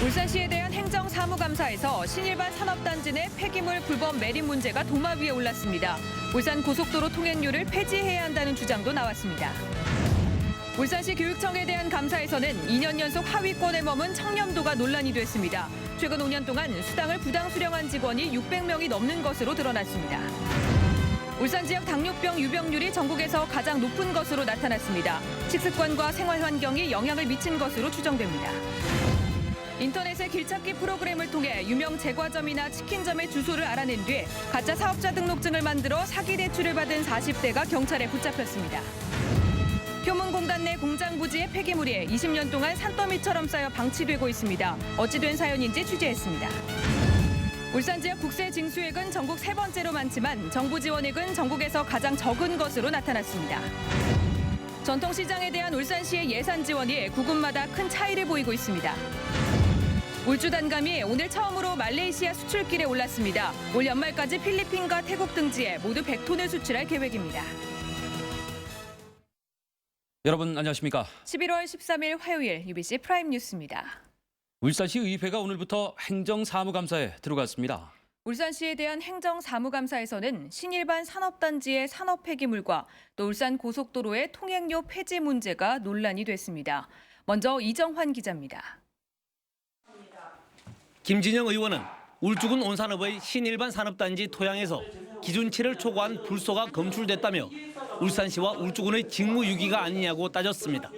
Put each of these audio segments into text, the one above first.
울산시에 대한 행정사무감사에서 신일반 산업단지 내 폐기물 불법 매립 문제가 도마 위에 올랐습니다. 울산 고속도로 통행료를 폐지해야 한다는 주장도 나왔습니다. 울산시 교육청에 대한 감사에서는 2년 연속 하위권에 머문 청렴도가 논란이 됐습니다. 최근 5년 동안 수당을 부당 수령한 직원이 600명이 넘는 것으로 드러났습니다. 울산 지역 당뇨병 유병률이 전국에서 가장 높은 것으로 나타났습니다. 식습관과 생활 환경이 영향을 미친 것으로 추정됩니다. 인터넷의 길찾기 프로그램을 통해 유명 제과점이나 치킨점의 주소를 알아낸 뒤 가짜 사업자 등록증을 만들어 사기 대출을 받은 40대가 경찰에 붙잡혔습니다. 효문공단 내 공장 부지의 폐기물이 20년 동안 산더미처럼 쌓여 방치되고 있습니다. 어찌된 사연인지 취재했습니다. 울산 지역 국세 징수액은 전국 세 번째로 많지만 정부 지원액은 전국에서 가장 적은 것으로 나타났습니다. 전통시장에 대한 울산시의 예산 지원이 구군마다 큰 차이를 보이고 있습니다. 울주 단감이 오늘 처음으로 말레이시아 수출길에 올랐습니다. 올 연말까지 필리핀과 태국 등지에 모두 100톤을 수출할 계획입니다. 여러분 안녕하십니까? 11월 13일 화요일 UBC 프라임 뉴스입니다. 울산시 의회가 오늘부터 행정사무감사에 들어갔습니다. 울산시에 대한 행정사무감사에서는 신일반 산업단지의 산업 폐기물과 또 울산 고속도로의 통행료 폐지 문제가 논란이 됐습니다. 먼저 이정환 기자입니다. 김진영 의원은 울주군 온산읍의 신일반 산업단지 토양에서 기준치를 초과한 불소가 검출됐다며 울산시와 울주군의 직무유기가 아니냐고 따졌습니다.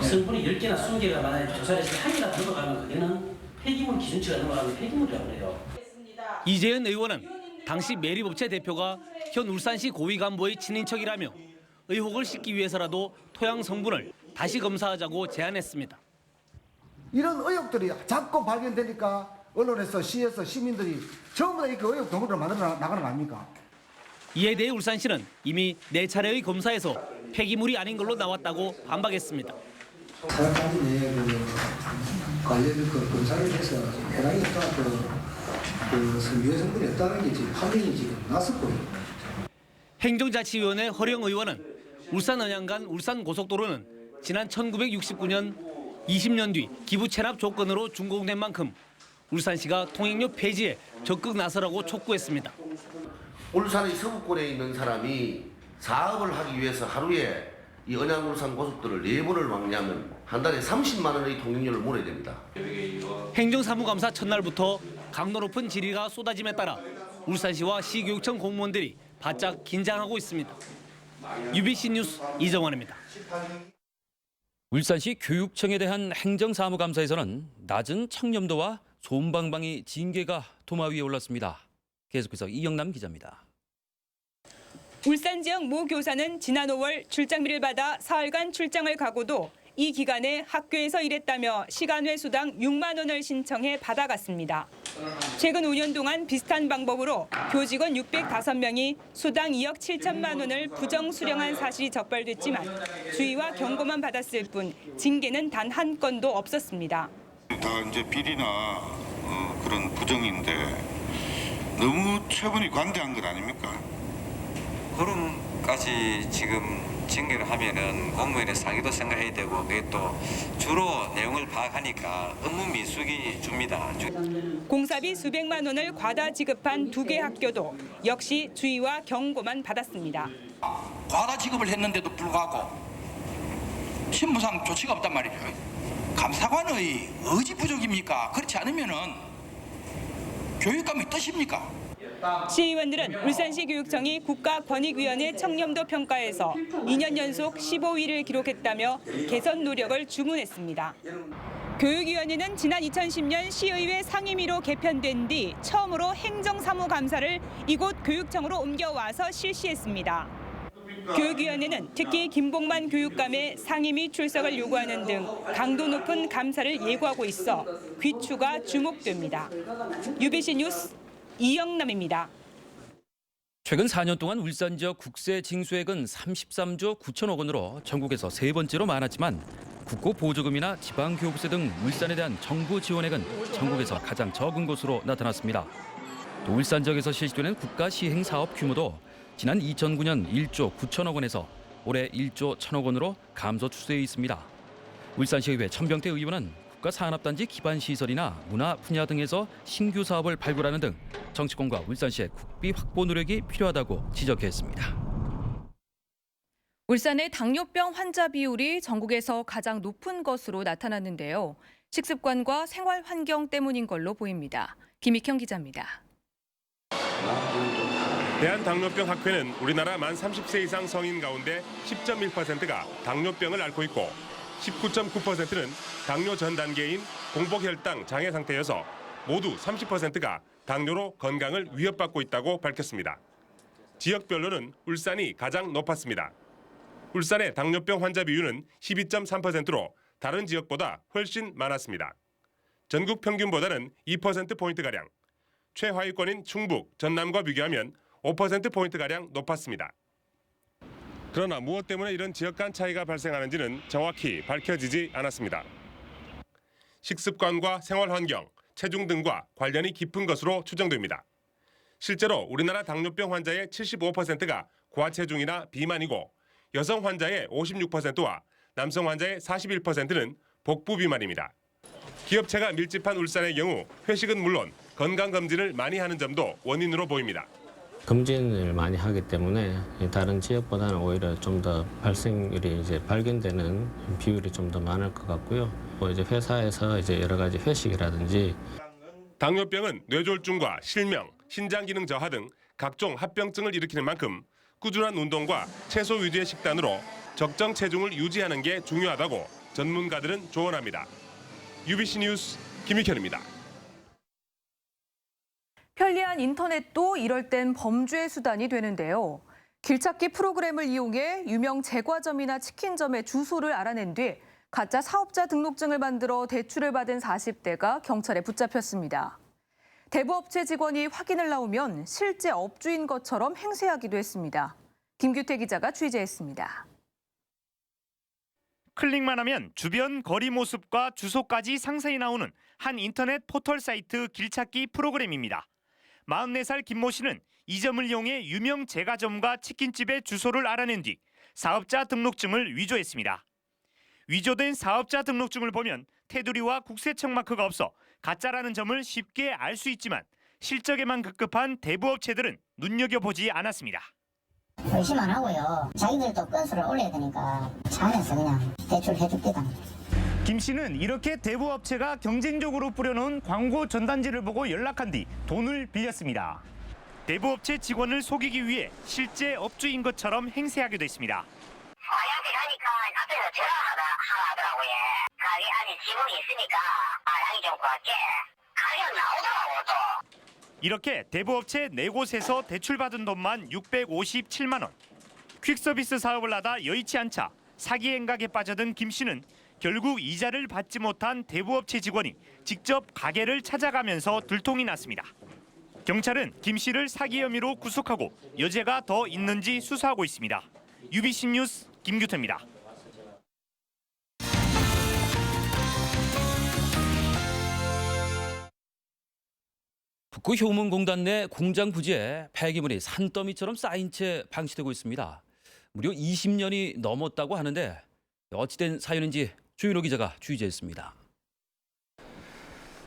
성분이 10개나 20개가 만약에 조사를 해서 한이나 넘어가면 그게는 폐기물 기준치가 넘어가면 폐기물이라고 해요. 이재현 의원은 당시 매립업체 대표가 현 울산시 고위 간부의 친인척이라며 의혹을 씻기 위해서라도 토양 성분을 다시 검사하자고 제안했습니다. 이런 의혹들이 자꾸 발견되니까 언론에서 시에서 시민들이 전부 다 이렇게 의혹 덩어리를 만들어 나가는 거 아닙니까? 이에 대해 울산시는 이미 4차례의 검사에서 폐기물이 아닌 걸로 나왔다고 반박했습니다. 산업단지 내에 관련 검사를 해서 해당이 유해 성분이 없다는 게 지금 판명이 지금 났었고요. 행정자치위원회 허령 의원은 울산 언양 간 울산 고속도로는 지난 1969년 20년 뒤 기부 체납 조건으로 준공된 만큼 울산시가 통행료 폐지에 적극 나서라고 촉구했습니다. 울산의 서부권에 있는 사람이 사업을 하기 위해서 하루에 이 언양-울산 고속도로를 4번을 막냐면 한 달에 30만 원의 통행료를 물어야 됩니다. 행정사무감사 첫날부터 강도 높은 질의가 쏟아짐에 따라 울산시와 시교육청 공무원들이 바짝 긴장하고 있습니다. UBC 뉴스 이정환입니다. 울산시 교육청에 대한 행정사무감사에서는 낮은 청렴도와 솜방망이 징계가 도마 위에 올랐습니다. 계속해서 이영남 기자입니다. 울산 지역 모 교사는 지난 5월 출장비를 받아 사흘간 출장을 가고도 이 기간에 학교에서 일했다며 시간외 수당 6만 원을 신청해 받아갔습니다. 최근 5년 동안 비슷한 방법으로 교직원 605명이 수당 2억 7천만 원을 부정 수령한 사실이 적발됐지만 주의와 경고만 받았을 뿐 징계는 단 한 건도 없었습니다. 다 이제 비리나 그런 부정인데 너무 처분이 관대한 것 아닙니까? 그럼까지 지금 징계를 하면은 공무원의 상의도 생각해야 되고 그게 또 주로 내용을 파악하니까 업무 미숙이 줍니다. 공사비 수백만 원을 과다 지급한 2개 학교도 역시 주의와 경고만 받았습니다. 과다 지급을 했는데도 불구하고 신분상 조치가 없단 말이죠. 감사관의 의지 부족입니까? 그렇지 않으면은 교육감이 뜻입니까? 시의원들은 울산시 교육청이 국가권익위원회 청렴도 평가에서 2년 연속 15위를 기록했다며 개선 노력을 주문했습니다. 교육위원회는 지난 2010년 시의회 상임위로 개편된 뒤 처음으로 행정사무감사를 이곳 교육청으로 옮겨와서 실시했습니다. 교육위원회는 특히 김봉만 교육감의 상임위 출석을 요구하는 등 강도 높은 감사를 예고하고 있어 귀추가 주목됩니다. UBC 뉴스 이영남입니다. 최근 4년 동안 울산 지역 국세 징수액은 33조 9천억 원으로 전국에서 세 번째로 많았지만 국고 보조금이나 지방교부세 등 울산에 대한 정부 지원액은 전국에서 가장 적은 것으로 나타났습니다. 또 울산 지역에서 실시되는 국가 시행 사업 규모도 지난 2009년 1조 9천억 원에서 올해 1조 1천억 원으로 감소 추세에 있습니다. 울산시의회 천병태 의원은 국가산업단지 기반 시설이나 문화 분야 등에서 신규 사업을 발굴하는 등 정치권과 울산시의 국비 확보 노력이 필요하다고 지적했습니다. 울산의 당뇨병 환자 비율이 전국에서 가장 높은 것으로 나타났는데요. 식습관과 생활 환경 때문인 걸로 보입니다. 김익형 기자입니다. 대한당뇨병학회는 우리나라 만 30세 이상 성인 가운데 10.1%가 당뇨병을 앓고 있고 19.9%는 당뇨 전 단계인 공복혈당 장애 상태여서 모두 30%가 당뇨로 건강을 위협받고 있다고 밝혔습니다. 지역별로는 울산이 가장 높았습니다. 울산의 당뇨병 환자 비율은 12.3%로 다른 지역보다 훨씬 많았습니다. 전국 평균보다는 2%포인트가량, 최하위권인 충북, 전남과 비교하면 5%포인트가량 높았습니다. 그러나 무엇 때문에 이런 지역 간 차이가 발생하는지는 정확히 밝혀지지 않았습니다. 식습관과 생활 환경, 체중 등과 관련이 깊은 것으로 추정됩니다. 실제로 우리나라 당뇨병 환자의 75%가 과체중이나 비만이고 여성 환자의 56%와 남성 환자의 41%는 복부 비만입니다. 기업체가 밀집한 울산의 경우 회식은 물론 건강검진을 많이 하는 점도 원인으로 보입니다. 검진을 많이 하기 때문에 다른 지역보다는 오히려 좀 더 발생률이 발견되는 비율이 좀 더 많을 것 같고요. 이제 회사에서 여러 가지 회식이라든지 당뇨병은 뇌졸중과 실명, 신장 기능 저하 등 각종 합병증을 일으키는 만큼 꾸준한 운동과 채소 위주의 식단으로 적정 체중을 유지하는 게 중요하다고 전문가들은 조언합니다. UBC 뉴스 김익현입니다. 편리한 인터넷도 이럴 땐 범죄의 수단이 되는데요. 길찾기 프로그램을 이용해 유명 제과점이나 치킨점의 주소를 알아낸 뒤 가짜 사업자 등록증을 만들어 대출을 받은 40대가 경찰에 붙잡혔습니다. 대부업체 직원이 확인을 나오면 실제 업주인 것처럼 행세하기도 했습니다. 김규태 기자가 취재했습니다. 클릭만 하면 주변 거리 모습과 주소까지 상세히 나오는 한 인터넷 포털 사이트 길찾기 프로그램입니다. 44살 김모 씨는 이 점을 이용해 유명 제과점과 치킨집의 주소를 알아낸 뒤 사업자 등록증을 위조했습니다. 위조된 사업자 등록증을 보면 테두리와 국세청 마크가 없어 가짜라는 점을 쉽게 알 수 있지만 실적에만 급급한 대부업체들은 눈여겨보지 않았습니다. 의심 안 하고요. 자기들도 건수를 올려야 되니까 차 안에서 그냥 대출해줍니다. 김 씨는 이렇게 대부업체가 경쟁적으로 뿌려놓은 광고 전단지를 보고 연락한 뒤 돈을 빌렸습니다. 대부업체 직원을 속이기 위해 실제 업주인 것처럼 행세하기도 했습니다. 양이 가니까 앞에서 전화하더라고요. 가게 안에 직원이 있으니까 양이 좀 구할게. 가격 나오더라고 또. 이렇게 대부업체 4곳에서 대출받은 돈만 657만 원. 퀵서비스 사업을 하다 여의치 않자 사기 행각에 빠져든 김 씨는 결국 이자를 받지 못한 대부업체 직원이 직접 가게를 찾아가면서 들통이 났습니다. 경찰은 김 씨를 사기 혐의로 구속하고 여죄가 더 있는지 수사하고 있습니다. UBC 뉴스 김규태입니다. 북구 효문공단 내 공장 부지에 폐기물이 산더미처럼 쌓인 채 방치되고 있습니다. 무려 20년이 넘었다고 하는데 어찌된 사연인지 주윤호 기자가 취재했습니다.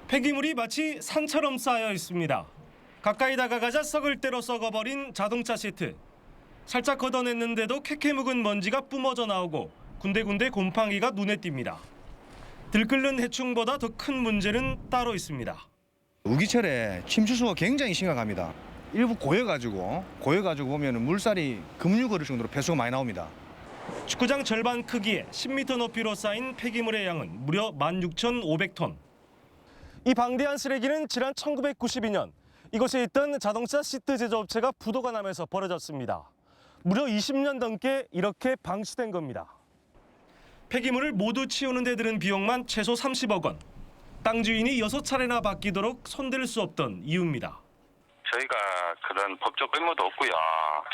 폐기물이 마치 산처럼 쌓여 있습니다. 가까이 다가가자 썩을 대로 썩어버린 자동차 시트. 살짝 걷어냈는데도 캐캐 묵은 먼지가 뿜어져 나오고 군데군데 곰팡이가 눈에 띕니다. 들끓는 해충보다 더 큰 문제는 따로 있습니다. 우기철에 침수수가 굉장히 심각합니다. 일부 고여가지고 보면 물살이 급류 걸을 정도로 배수가 많이 나옵니다. 축구장 절반 크기에 10m 높이로 쌓인 폐기물의 양은 무려 16,500톤. 이 방대한 쓰레기는 지난 1992년 이곳에 있던 자동차 시트 제조업체가 부도가 나면서 버려졌습니다. 무려 20년 넘게 이렇게 방치된 겁니다. 폐기물을 모두 치우는 데 드는 비용만 최소 30억 원. 땅 주인이 6차례나 바뀌도록 손댈 수 없던 이유입니다. 저희가 그런 법적 의무도 없고요.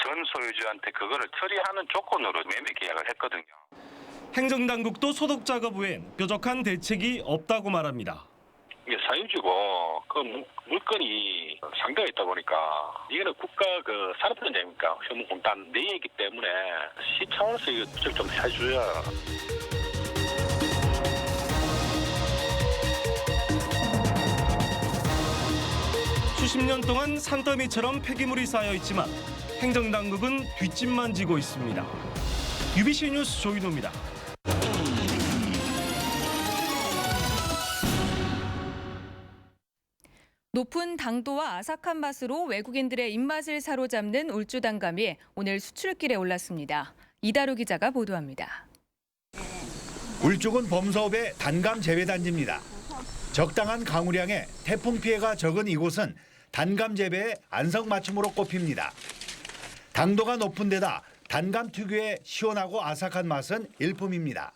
전 소유주한테 그거를 처리하는 조건으로 매매 계약을 했거든요. 행정당국도 소독 작업 외엔 뾰족한 대책이 없다고 말합니다. 이게 사유지고 그 물건이 상대가 있다 보니까 이거는 국가 그 산업현장이니까 효문공단 내이기 때문에 시 차원에서 이거 좀 해줘야. 수십 년 동안 산더미처럼 폐기물이 쌓여 있지만 행정당국은 뒷짐만 지고 있습니다. UBC 뉴스 조인호입니다. 높은 당도와 아삭한 맛으로 외국인들의 입맛을 사로잡는 울주단감이 오늘 수출길에 올랐습니다. 이다루 기자가 보도합니다. 울주군 범서읍의 단감 재배단지입니다. 적당한 강우량에 태풍 피해가 적은 이곳은 단감 재배의 안성맞춤으로 꼽힙니다. 당도가 높은 데다 단감 특유의 시원하고 아삭한 맛은 일품입니다.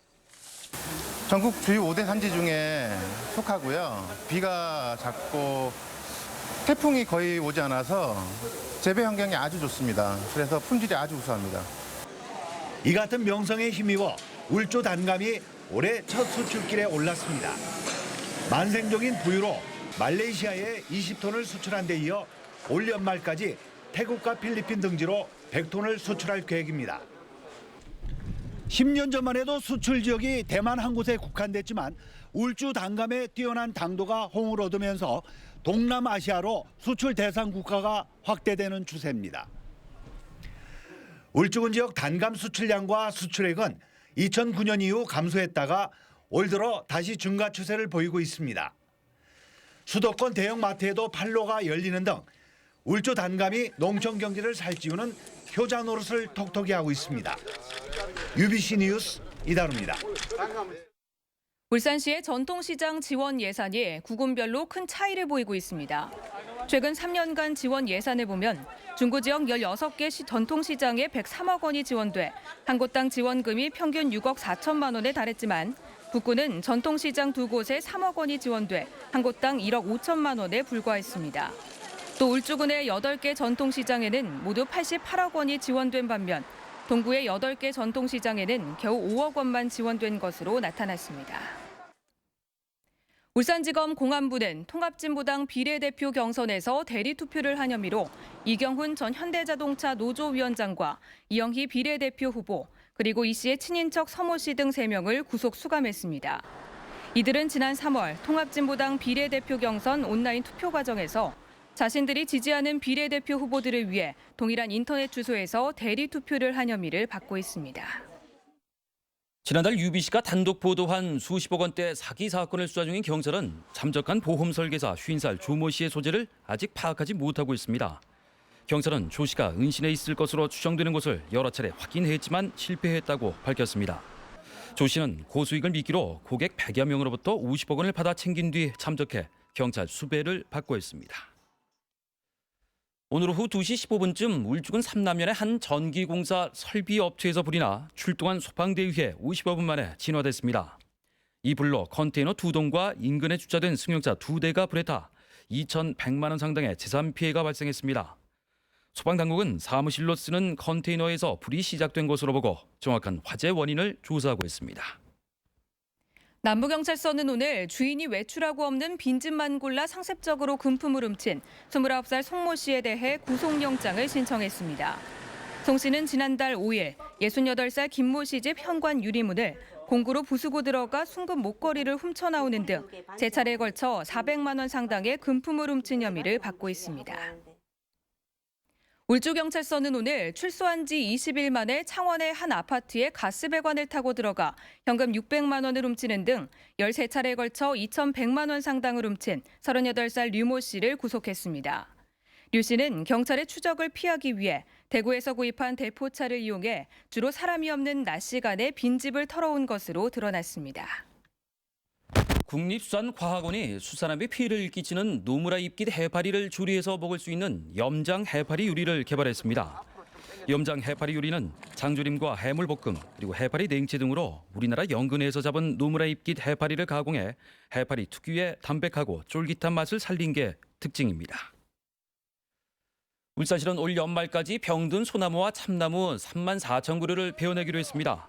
전국 주요 5대 산지 중에 속하고요. 비가 작고 태풍이 거의 오지 않아서 재배 환경이 아주 좋습니다. 그래서 품질이 아주 우수합니다. 이 같은 명성에 힘입어 울주 단감이 올해 첫 수출길에 올랐습니다. 만생적인 부유로 말레이시아에 20톤을 수출한 데 이어 올 연말까지 태국과 필리핀 등지로 100톤을 수출할 계획입니다. 10년 전만 해도 수출 지역이 대만 한 곳에 국한됐지만 울주 단감의 뛰어난 당도가 호응을 얻으면서 동남아시아로 수출 대상 국가가 확대되는 추세입니다. 울주군 지역 단감 수출량과 수출액은 2009년 이후 감소했다가 올 들어 다시 증가 추세를 보이고 있습니다. 수도권 대형 마트에도 판로가 열리는 등 울주 단감이 농촌 경제를 살찌우는 효자 노릇을 톡톡히 하고 있습니다. UBC 뉴스 이다루입니다. 울산시의 전통시장 지원 예산이 구군별로 큰 차이를 보이고 있습니다. 최근 3년간 지원 예산을 보면 중구 지역 16개 전통시장에 103억 원이 지원돼 한 곳당 지원금이 평균 6억 4천만 원에 달했지만 북구는 전통시장 2곳에 3억 원이 지원돼 한 곳당 1억 5천만 원에 불과했습니다. 또 울주군의 8개 전통시장에는 모두 88억 원이 지원된 반면 동구의 8개 전통시장에는 겨우 5억 원만 지원된 것으로 나타났습니다. 울산지검 공안부는 통합진보당 비례대표 경선에서 대리투표를 한 혐의로 이경훈 전 현대자동차 노조위원장과 이영희 비례대표 후보 그리고 이 씨의 친인척 서모 씨 등 3명을 구속 수감했습니다. 이들은 지난 3월 통합진보당 비례대표 경선 온라인 투표 과정에서 자신들이 지지하는 비례대표 후보들을 위해 동일한 인터넷 주소에서 대리투표를 한 혐의를 받고 있습니다. 지난달 UBC가 단독 보도한 수십억 원대 사기 사건을 수사 중인 경찰은 잠적한 보험 설계사 50살 조모 씨의 소재를 아직 파악하지 못하고 있습니다. 경찰은 조 씨가 은신해 있을 것으로 추정되는 곳을 여러 차례 확인했지만 실패했다고 밝혔습니다. 조 씨는 고수익을 미끼로 고객 100여 명으로부터 50억 원을 받아 챙긴 뒤 잠적해 경찰 수배를 받고 있습니다. 오늘 오후 2시 15분쯤 울주군 삼남면의 한 전기공사 설비업체에서 불이 나 출동한 소방대위에 50여 분 만에 진화됐습니다. 이 불로 컨테이너 2동과 인근에 주차된 승용차 2대가 불에 타 2,100만 원 상당의 재산 피해가 발생했습니다. 소방당국은 사무실로 쓰는 컨테이너에서 불이 시작된 것으로 보고 정확한 화재 원인을 조사하고 있습니다. 남부경찰서는 오늘 주인이 외출하고 없는 빈집만 골라 상습적으로 금품을 훔친 29살 송모 씨에 대해 구속영장을 신청했습니다. 송 씨는 지난달 5일 68살 김모 씨 집 현관 유리문을 공구로 부수고 들어가 순금 목걸이를 훔쳐나오는 등 세 차례에 걸쳐 400만 원 상당의 금품을 훔친 혐의를 받고 있습니다. 울주경찰서는 오늘 출소한 지 20일 만에 창원의 한 아파트에 가스배관을 타고 들어가 현금 600만 원을 훔치는 등 13차례에 걸쳐 2,100만 원 상당을 훔친 38살 류모 씨를 구속했습니다. 류 씨는 경찰의 추적을 피하기 위해 대구에서 구입한 대포차를 이용해 주로 사람이 없는 낮 시간에 빈집을 털어온 것으로 드러났습니다. 국립수산과학원이 수산업에 피해를 끼치는 노무라 잎깃 해파리를 조리해서 먹을 수 있는 염장 해파리 요리를 개발했습니다. 염장 해파리 요리는 장조림과 해물볶음 그리고 해파리 냉채 등으로 우리나라 연근해에서 잡은 노무라 잎깃 해파리를 가공해 해파리 특유의 담백하고 쫄깃한 맛을 살린 게 특징입니다. 울산시는 올 연말까지 병든 소나무와 참나무 3만 4천 그루를 베어내기로 했습니다.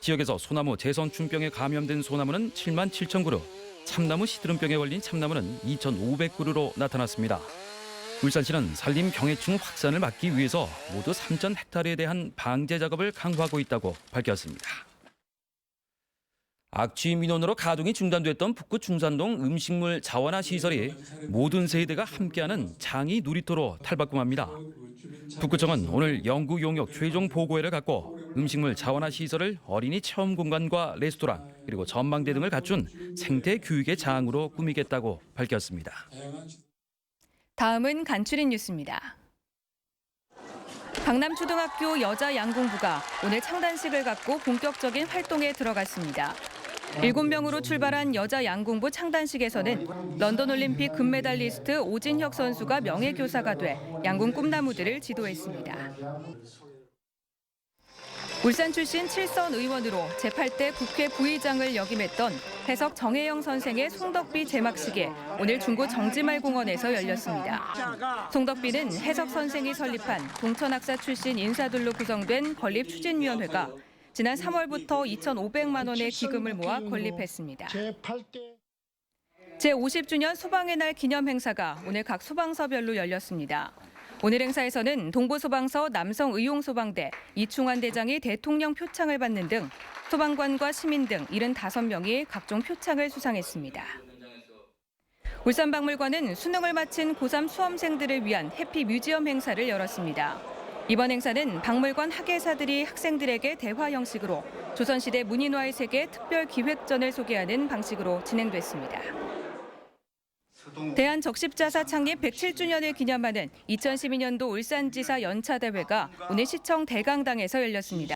지역에서 소나무 재선충병에 감염된 소나무는 7만 7천 그루, 참나무 시드름병에 걸린 참나무는 2,500그루로 나타났습니다. 울산시는 산림 병해충 확산을 막기 위해서 모두 3,000헥타르에 대한 방제 작업을 강화하고 있다고 밝혔습니다. 악취 민원으로 가동이 중단됐던 북구 중산동 음식물 자원화 시설이 모든 세대가 함께하는 장이 놀이터로 탈바꿈합니다. 북구청은 오늘 연구 용역 최종 보고회를 갖고 음식물 자원화 시설을 어린이 체험 공간과 레스토랑 그리고 전망대 등을 갖춘 생태 교육의 장으로 꾸미겠다고 밝혔습니다. 다음은 간추린 뉴스입니다. 강남초등학교 여자 양궁부가 오늘 창단식을 갖고 본격적인 활동에 들어갔습니다. 7명으로 출발한 여자 양궁부 창단식에서는 런던 올림픽 금메달리스트 오진혁 선수가 명예교사가 돼 양궁 꿈나무들을 지도했습니다. 울산 출신 7선 의원으로 제8대 국회 부의장을 역임했던 해석 정혜영 선생의 송덕비 제막식이 오늘 중구 정지말공원에서 열렸습니다. 송덕비는 해석 선생이 설립한 동천학사 출신 인사들로 구성된 건립추진위원회가 지난 3월부터 2,500만 원의 기금을 모아 건립했습니다. 제50주년 소방의 날 기념 행사가 오늘 각 소방서별로 열렸습니다. 오늘 행사에서는 동부소방서 남성의용소방대 이충환 대장이 대통령 표창을 받는 등 소방관과 시민 등 75명이 각종 표창을 수상했습니다. 울산박물관은 수능을 마친 고3 수험생들을 위한 해피뮤지엄 행사를 열었습니다. 이번 행사는 박물관 학예사들이 학생들에게 대화 형식으로 조선시대 문인화의 세계 특별 기획전을 소개하는 방식으로 진행됐습니다. 대한적십자사 창립 107주년을 기념하는 2012년도 울산지사 연차대회가 오늘 시청 대강당에서 열렸습니다.